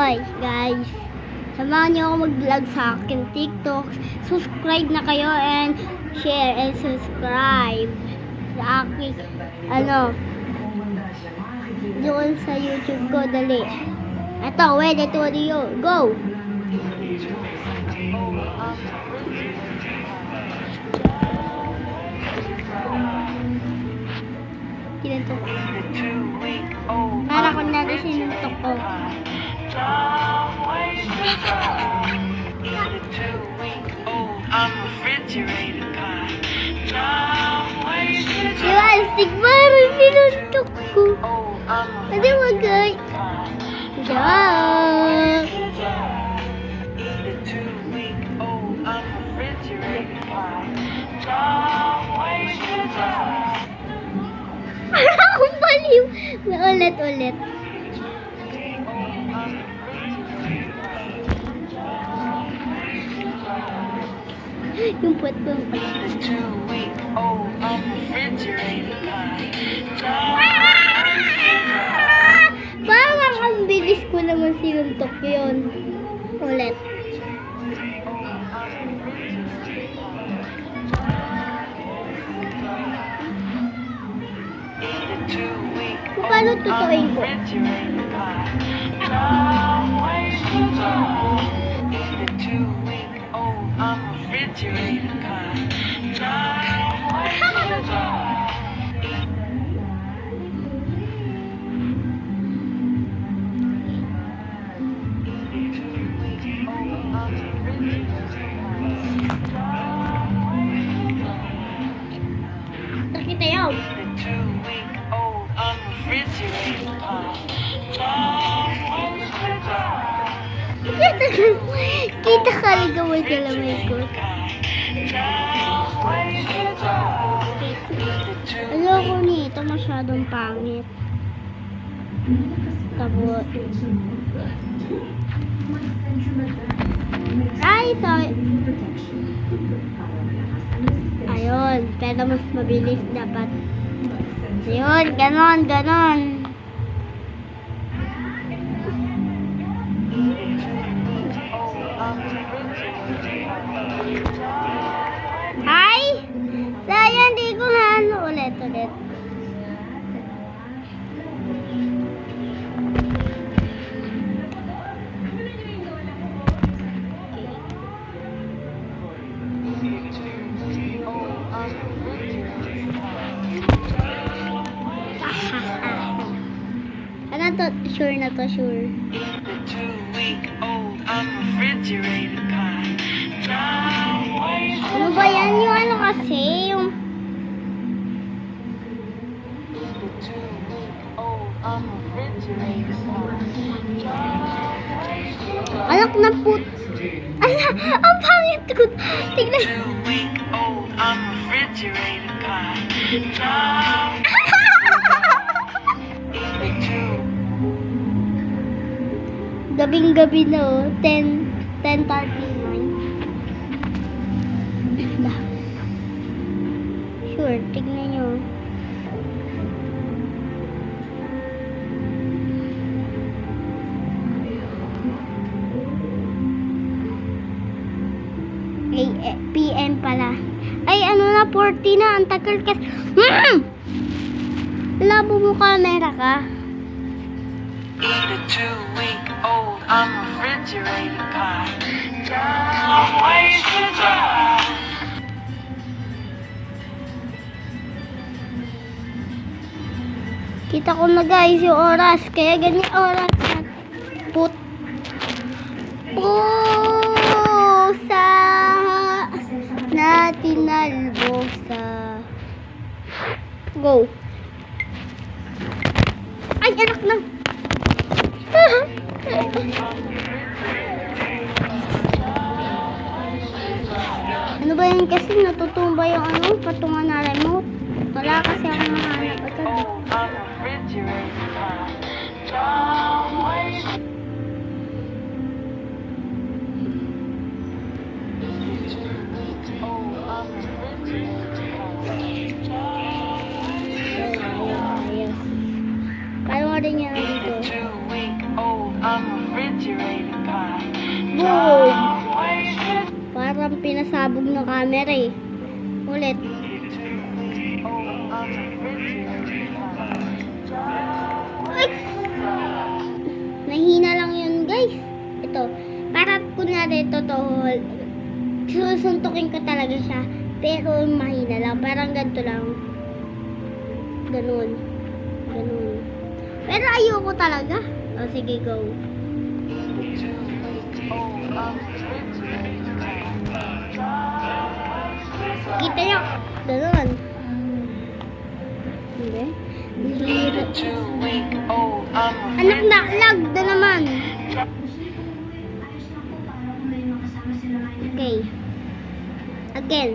Hoy, guys. Samahan niyo ako mag-vlog sa akin TikTok. Subscribe na kayo and share and subscribe sa akin. Doon sa YouTube ko, dali. Ito, wait, ito audio. Go! Kinantok. Para ko natin sinuntok ko. Yung astig parang sinuntok ko. Ano mo guys? Diyan. Parang akong baliw. Ulit. Yung puwet. Parang ang bilis ko naman sinuntok yun. Ulit. Paano tutuin ko? Nakita yun. Kita kaligaway ka lamay ko. Ayoko nito, masyadong pangit. Tapos sorry. Ayun, pero mas mabilis dapat. Ayun, ganon. Hi! Sayang, di ko na ulit. Ano to? Sure na to, sure. Ano ba yan? Yung ano kasi? Yung anak na put. Ang pangit ko. Tignan. Gabing-gabi na oh. 10:39. Sure, tignan nyo. PM pala. Ay, ano na, 40 na. Ang tagal kasi. Labo mo camera ka. Eat a 2-week-old unrefrigerated pie. Kita ko na guys yung oras. Kaya ganyan oras na. Pusa natin nalbosa. Go. Ay, anak na. Ano ba yun kasi natutumba yung patungan na remote. Wala kasi ako nahanap agad. Panoorin niyo na dito. refrigerator pie. Boom! Wasted. Parang pinasabog ng camera eh. Ulit. Oh, I'm a refrigerator pie. Ay! Nahina lang yun guys. Ito. Para kunwari totoo. Susuntukin ko talaga siya. Pero mahina lang. Parang ganito lang. Ganun. Ganun. Pero ayoko talaga. O sige, go. Kita nyo. Ganun. Hindi. Hirap. Anak na, lag na naman. Okay. Again.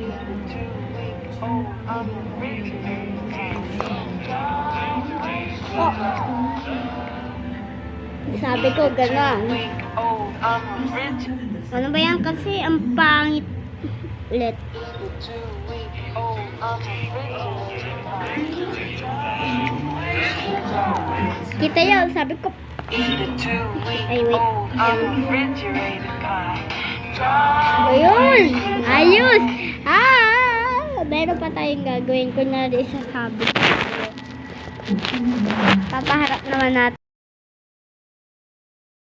Oh. Sabi ko gano'n. Ano ba yan kasi? Ang pangit. Ulit. Kita yun. Sabi ko. Ay, wait. Ayun! Ayos! Meron pa tayong gagawin. Kunyari isasabi ko. Papaharap naman natin.